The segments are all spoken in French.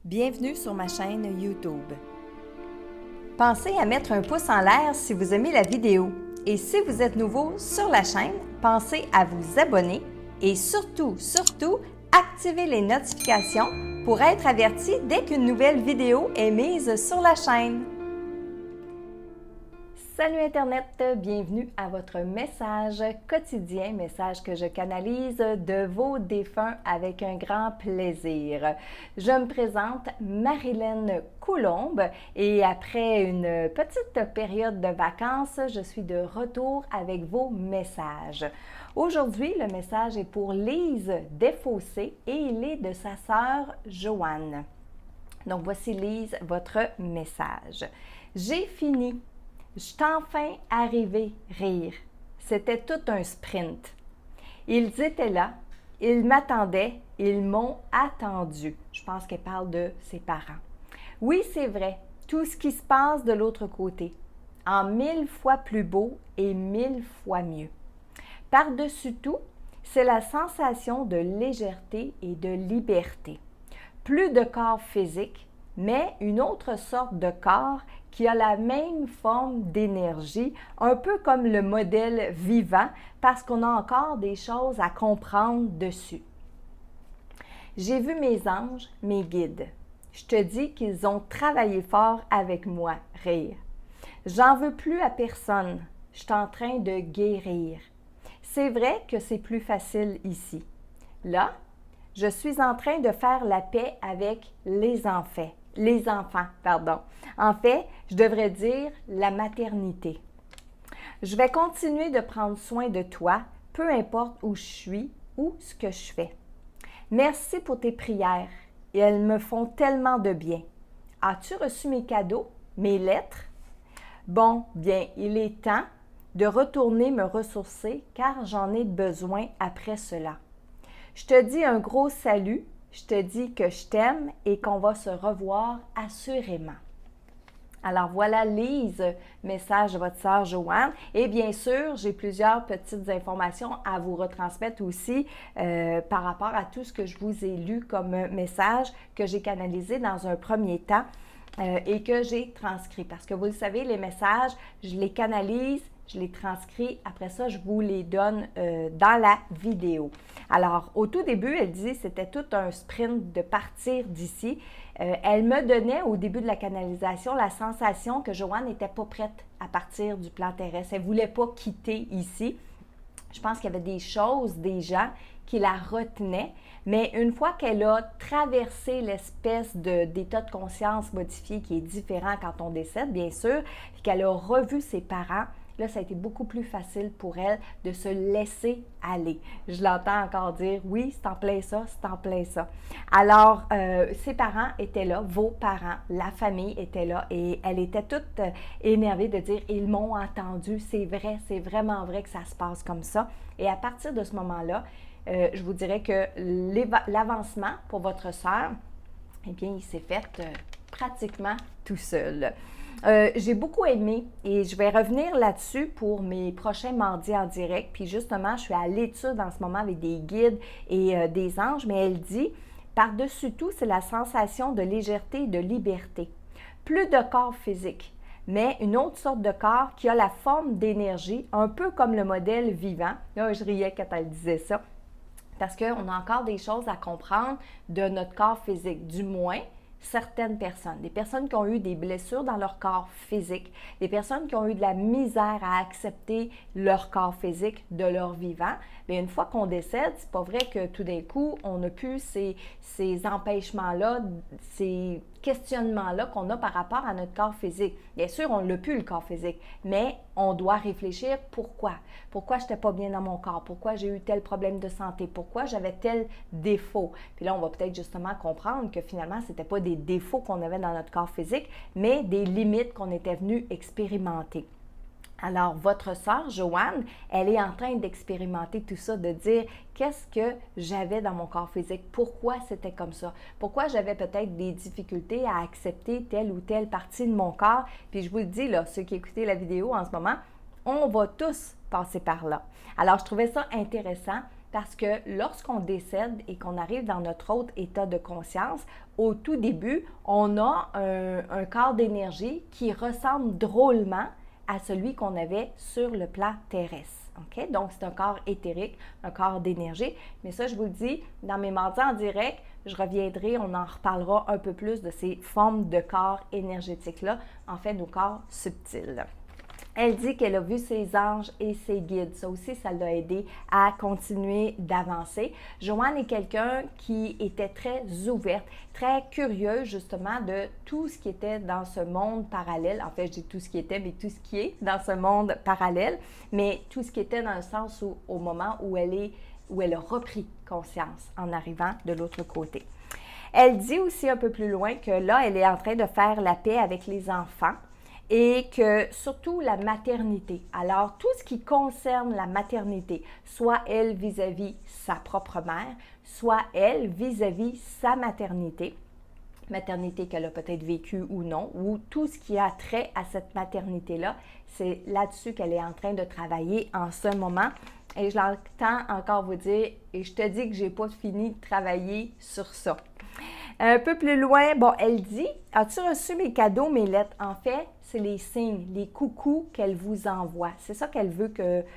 Bienvenue sur ma chaîne YouTube. Pensez à mettre un pouce en l'air si vous aimez la vidéo. Et si vous êtes nouveau sur la chaîne, pensez à vous abonner et surtout, activez les notifications pour être averti dès qu'une nouvelle vidéo est mise sur la chaîne. Salut Internet, bienvenue à votre message quotidien, message que je canalise de vos défunts avec un grand plaisir. Je me présente Marilyn Coulombe et après une petite période de vacances, je suis de retour avec vos messages. Aujourd'hui, le message est pour Lise Desfossés et il est de sa sœur Joanne. Donc voici Lise, votre message. J'ai fini. Je suis enfin arrivée rire. C'était tout un sprint. Ils étaient là, ils m'attendaient, ils m'ont attendu. Je pense qu'elle parle de ses parents. Oui, c'est vrai, tout ce qui se passe de l'autre côté, en 1000 fois plus beau et 1000 fois mieux. Par-dessus tout, c'est la sensation de légèreté et de liberté. Plus de corps physique, mais une autre sorte de corps qui a la même forme d'énergie, un peu comme le modèle vivant, parce qu'on a encore des choses à comprendre dessus. J'ai vu mes anges, mes guides. Je te dis qu'ils ont travaillé fort avec moi, rire. J'en veux plus à personne. Je suis en train de guérir. C'est vrai que c'est plus facile ici. Là, je suis en train de faire la paix avec les enfants. En fait, je devrais dire la maternité. Je vais continuer de prendre soin de toi, peu importe où je suis ou ce que je fais. Merci pour tes prières et elles me font tellement de bien. As-tu reçu mes cadeaux, mes lettres? Bon, bien, il est temps de retourner me ressourcer car j'en ai besoin après cela. Je te dis un gros salut. Je te dis que je t'aime et qu'on va se revoir assurément. Alors voilà Lise, message de votre sœur Joanne. Et bien sûr, j'ai plusieurs petites informations à vous retransmettre aussi par rapport à tout ce que je vous ai lu comme message que j'ai canalisé dans un premier temps et que j'ai transcrit. Parce que vous le savez, les messages, je les canalise, je les transcris. Après ça, je vous les donne dans la vidéo. Alors, au tout début, elle disait que c'était tout un sprint de partir d'ici. Elle me donnait au début de la canalisation la sensation que Joanne n'était pas prête à partir du plan terrestre. Elle ne voulait pas quitter ici. Je pense qu'il y avait des choses, des gens qui la retenaient. Mais une fois qu'elle a traversé l'espèce d'état de conscience modifié qui est différent quand on décède, bien sûr, et qu'elle a revu ses parents, là, ça a été beaucoup plus facile pour elle de se laisser aller. Je l'entends encore dire, oui, c'est en plein ça, c'est en plein ça. Alors, ses parents étaient là, vos parents, la famille était là et elle était toute énervée de dire, ils m'ont entendu, c'est vrai, c'est vraiment vrai que ça se passe comme ça. Et à partir de ce moment-là, je vous dirais que l'avancement pour votre sœur, eh bien, il s'est fait pratiquement tout seul. J'ai beaucoup aimé et je vais revenir là-dessus pour mes prochains mardis en direct. Puis justement, je suis à l'étude en ce moment avec des guides et des anges, mais elle dit, par-dessus tout, c'est la sensation de légèreté et de liberté. Plus de corps physique, mais une autre sorte de corps qui a la forme d'énergie, un peu comme le modèle vivant. Là, je riais quand elle disait ça, parce qu'on a encore des choses à comprendre de notre corps physique, du moins certaines personnes, des personnes qui ont eu des blessures dans leur corps physique, des personnes qui ont eu de la misère à accepter leur corps physique de leur vivant, bien une fois qu'on décède, c'est pas vrai que tout d'un coup, on n'a plus ces empêchements-là, ces questionnements-là qu'on a par rapport à notre corps physique. Bien sûr, on l'a plus le corps physique, mais on doit réfléchir pourquoi. Pourquoi je n'étais pas bien dans mon corps? Pourquoi j'ai eu tel problème de santé? Pourquoi j'avais tel défaut? Puis là, on va peut-être justement comprendre que finalement, ce n'était pas des défauts qu'on avait dans notre corps physique, mais des limites qu'on était venu expérimenter. Alors, votre sœur, Joanne, elle est en train d'expérimenter tout ça, de dire qu'est-ce que j'avais dans mon corps physique, pourquoi c'était comme ça, pourquoi j'avais peut-être des difficultés à accepter telle ou telle partie de mon corps. Puis je vous le dis, là, ceux qui écoutez la vidéo en ce moment, on va tous passer par là. Alors, je trouvais ça intéressant parce que lorsqu'on décède et qu'on arrive dans notre autre état de conscience, au tout début, on a un corps d'énergie qui ressemble drôlement à celui qu'on avait sur le plan terrestre. Okay? Donc, c'est un corps éthérique, un corps d'énergie. Mais ça, je vous le dis, dans mes mardis en direct, je reviendrai, on en reparlera un peu plus de ces formes de corps énergétiques-là, en fait, nos corps subtils. Elle dit qu'elle a vu ses anges et ses guides. Ça aussi, ça l'a aidé à continuer d'avancer. Joanne est quelqu'un qui était très ouverte, très curieuse justement de tout ce qui était dans ce monde parallèle. En fait, je dis tout ce qui était, mais tout ce qui est dans ce monde parallèle, mais tout ce qui était dans le sens où, au moment où elle a repris conscience en arrivant de l'autre côté. Elle dit aussi un peu plus loin que là, elle est en train de faire la paix avec les enfants et que surtout la maternité. Alors, tout ce qui concerne la maternité, soit elle vis-à-vis sa propre mère, soit elle vis-à-vis sa maternité qu'elle a peut-être vécue ou non, ou tout ce qui a trait à cette maternité-là, c'est là-dessus qu'elle est en train de travailler en ce moment. Et je l'entends encore vous dire, et je te dis que je n'ai pas fini de travailler sur ça. Un peu plus loin, bon, elle dit, as-tu reçu mes cadeaux, mes lettres? En fait, c'est les signes, les coucous qu'elle vous envoie. C'est ça qu'elle veut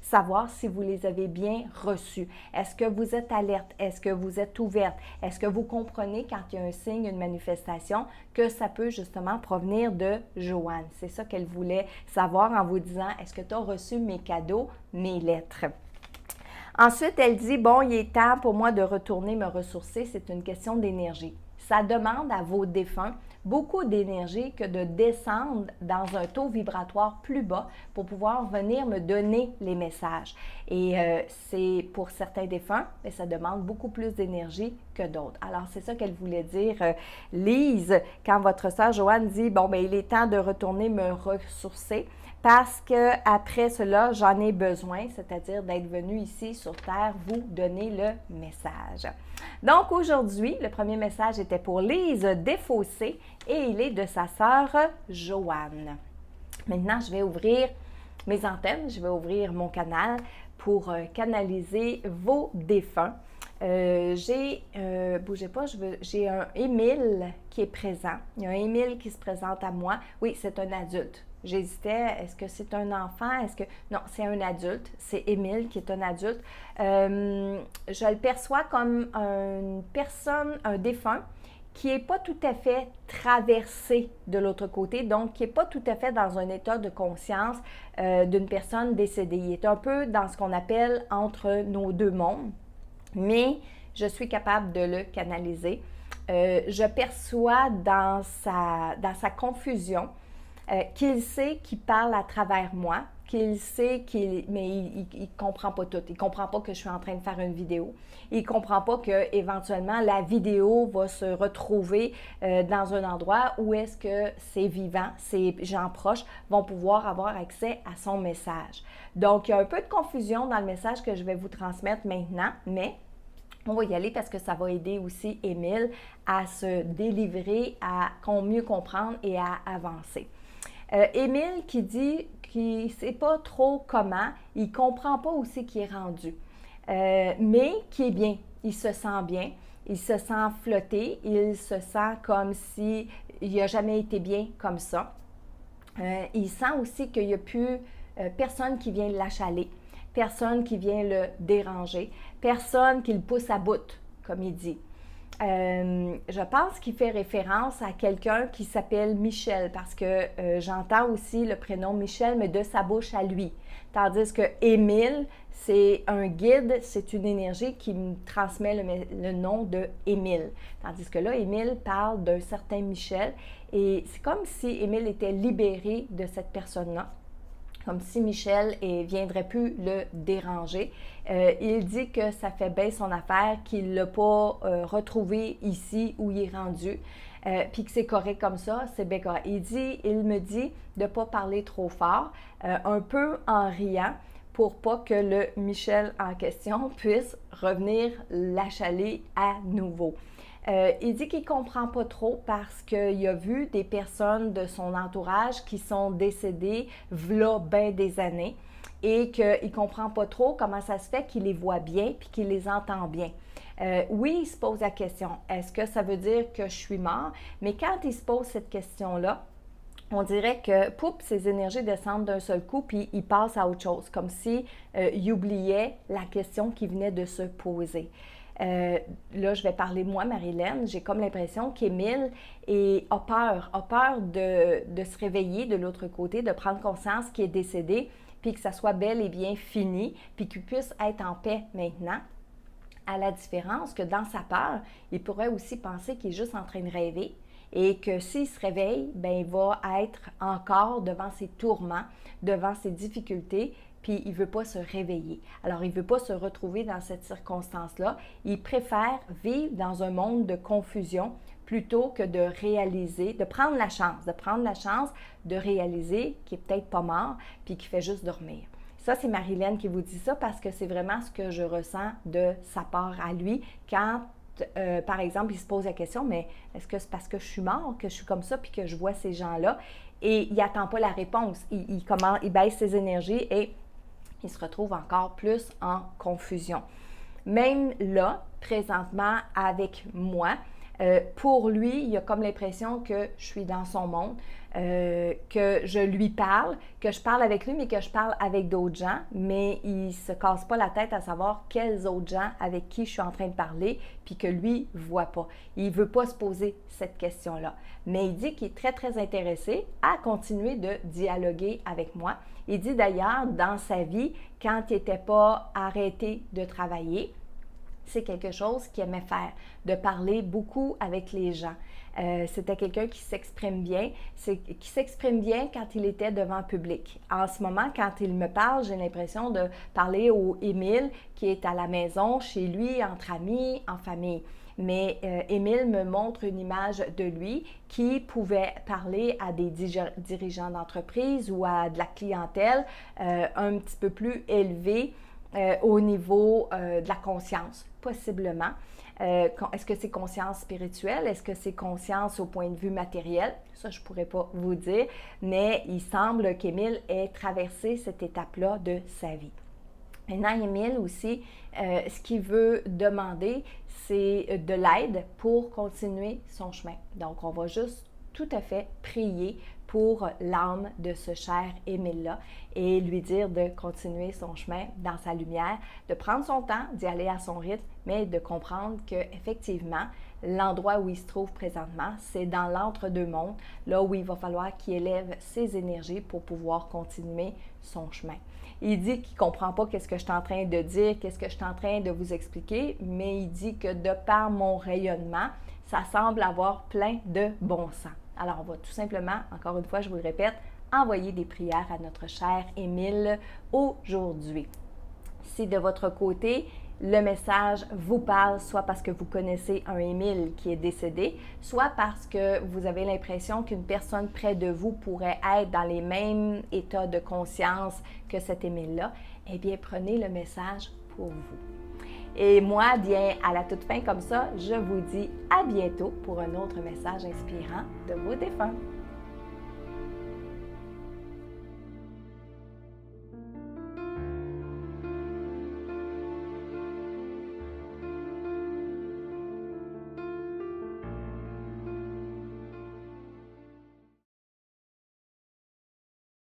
savoir si vous les avez bien reçus. Est-ce que vous êtes alerte? Est-ce que vous êtes ouverte? Est-ce que vous comprenez quand il y a un signe, une manifestation, que ça peut justement provenir de Joanne? C'est ça qu'elle voulait savoir en vous disant, est-ce que tu as reçu mes cadeaux, mes lettres? Ensuite, elle dit, bon, il est temps pour moi de retourner me ressourcer. C'est une question d'énergie. Ça demande à vos défunts beaucoup d'énergie que de descendre dans un taux vibratoire plus bas pour pouvoir venir me donner les messages. Et c'est pour certains défunts, mais ça demande beaucoup plus d'énergie que d'autres. Alors, c'est ça qu'elle voulait dire, Lise, quand votre sœur Joanne dit, bon, bien, il est temps de retourner me ressourcer. Parce qu'après cela, j'en ai besoin, c'est-à-dire d'être venu ici sur Terre vous donner le message. Donc aujourd'hui, le premier message était pour Lise Desfossés et il est de sa sœur Joanne. Maintenant, je vais ouvrir mes antennes, je vais ouvrir mon canal pour canaliser vos défunts. Bougez pas, j'ai un Émile qui est présent. Il y a un Émile qui se présente à moi. Oui, c'est un adulte. J'hésitais, est-ce que c'est un enfant? Non, c'est un adulte. C'est Émile qui est un adulte. Je le perçois comme une personne, un défunt, qui n'est pas tout à fait traversé de l'autre côté, donc qui n'est pas tout à fait dans un état de conscience d'une personne décédée. Il est un peu dans ce qu'on appelle entre nos deux mondes, mais je suis capable de le canaliser. Je perçois dans sa confusion qu'il sait qu'il parle à travers moi, qu'il sait mais il ne comprend pas tout. Il ne comprend pas que je suis en train de faire une vidéo. Il ne comprend pas qu'éventuellement la vidéo va se retrouver dans un endroit où est-ce que ses vivants, ses gens proches vont pouvoir avoir accès à son message. Donc, il y a un peu de confusion dans le message que je vais vous transmettre maintenant, mais on va y aller parce que ça va aider aussi Émile à se délivrer, à mieux comprendre et à avancer. Émile qui dit qu'il ne sait pas trop comment, il ne comprend pas où c'est qu'il est rendu, mais qui est bien, il se sent bien, il se sent flotté, il se sent comme s'il n'a jamais été bien comme ça. Il sent aussi qu'il n'y a plus personne qui vient l'achaler, personne qui vient le déranger, personne qui le pousse à bout, comme il dit. Je pense qu'il fait référence à quelqu'un qui s'appelle Michel parce que j'entends aussi le prénom Michel, mais de sa bouche à lui. Tandis que Émile, c'est un guide, c'est une énergie qui me transmet le nom de Émile. Tandis que là, Émile parle d'un certain Michel et c'est comme si Émile était libéré de cette personne-là. Comme si Michel ne viendrait plus le déranger. Il dit que ça fait bien son affaire, qu'il ne l'a pas retrouvé ici où il est rendu, puis que c'est correct comme ça, c'est bien correct. Il me dit de ne pas parler trop fort, un peu en riant, pour pas que le Michel en question puisse revenir l'achaler à nouveau. Il dit qu'il ne comprend pas trop parce qu'il a vu des personnes de son entourage qui sont décédées v'là bien des années et qu'il ne comprend pas trop comment ça se fait qu'il les voit bien puis qu'il les entend bien. Oui, il se pose la question, est-ce que ça veut dire que je suis mort? Mais quand il se pose cette question-là, on dirait que, poup, ses énergies descendent d'un seul coup, puis il passe à autre chose, comme si il oubliait la question qui venait de se poser. Là, je vais parler moi, Marilyn. J'ai comme l'impression qu'Émile a peur de se réveiller de l'autre côté, de prendre conscience qu'il est décédé, puis que ça soit bel et bien fini, puis qu'il puisse être en paix maintenant. À la différence que dans sa peur, il pourrait aussi penser qu'il est juste en train de rêver et que s'il se réveille, bien, il va être encore devant ses tourments, devant ses difficultés, puis il ne veut pas se réveiller. Alors, il ne veut pas se retrouver dans cette circonstance-là. Il préfère vivre dans un monde de confusion plutôt que de réaliser, de prendre la chance de réaliser qu'il n'est peut-être pas mort, puis qu'il fait juste dormir. Ça, c'est Marilyn qui vous dit ça parce que c'est vraiment ce que je ressens de sa part à lui quand, par exemple, il se pose la question, mais est-ce que c'est parce que je suis mort, que je suis comme ça, puis que je vois ces gens-là? Et il n'attend pas la réponse. Il baisse ses énergies et il se retrouve encore plus en confusion. Même là, présentement, avec moi, pour lui, il a comme l'impression que je suis dans son monde, que je lui parle, que je parle avec lui, mais que je parle avec d'autres gens, mais il ne se casse pas la tête à savoir quels autres gens avec qui je suis en train de parler, puis que lui ne voit pas. Il ne veut pas se poser cette question-là. Mais il dit qu'il est très, très intéressé à continuer de dialoguer avec moi. Il dit d'ailleurs, dans sa vie, quand il n'était pas arrêté de travailler, c'est quelque chose qu'il aimait faire, de parler beaucoup avec les gens. C'était quelqu'un qui s'exprime bien, quand il était devant le public. En ce moment, quand il me parle, j'ai l'impression de parler au Émile qui est à la maison, chez lui, entre amis, en famille. Mais Émile me montre une image de lui qui pouvait parler à des dirigeants d'entreprise ou à de la clientèle un petit peu plus élevée au niveau de la conscience, possiblement. Est-ce que c'est conscience spirituelle? Est-ce que c'est conscience au point de vue matériel? Ça, je ne pourrais pas vous dire, mais il semble qu'Émile ait traversé cette étape-là de sa vie. Maintenant, Émile aussi, ce qu'il veut demander, c'est de l'aide pour continuer son chemin. Donc, on va juste tout à fait prier pour l'âme de ce cher Émile-là et lui dire de continuer son chemin dans sa lumière, de prendre son temps, d'y aller à son rythme, mais de comprendre qu'effectivement, l'endroit où il se trouve présentement, c'est dans l'entre-deux-mondes, là où il va falloir qu'il élève ses énergies pour pouvoir continuer son chemin. Il dit qu'il ne comprend pas qu'est-ce que je suis en train de dire, qu'est-ce que je suis en train de vous expliquer, mais il dit que de par mon rayonnement, ça semble avoir plein de bon sens. Alors, on va tout simplement, encore une fois, je vous le répète, envoyer des prières à notre cher Émile aujourd'hui. Si de votre côté, le message vous parle, soit parce que vous connaissez un Émile qui est décédé, soit parce que vous avez l'impression qu'une personne près de vous pourrait être dans les mêmes états de conscience que cet Émile-là, eh bien, prenez le message pour vous. Et moi, bien, à la toute fin comme ça, je vous dis à bientôt pour un autre message inspirant de vos défunts.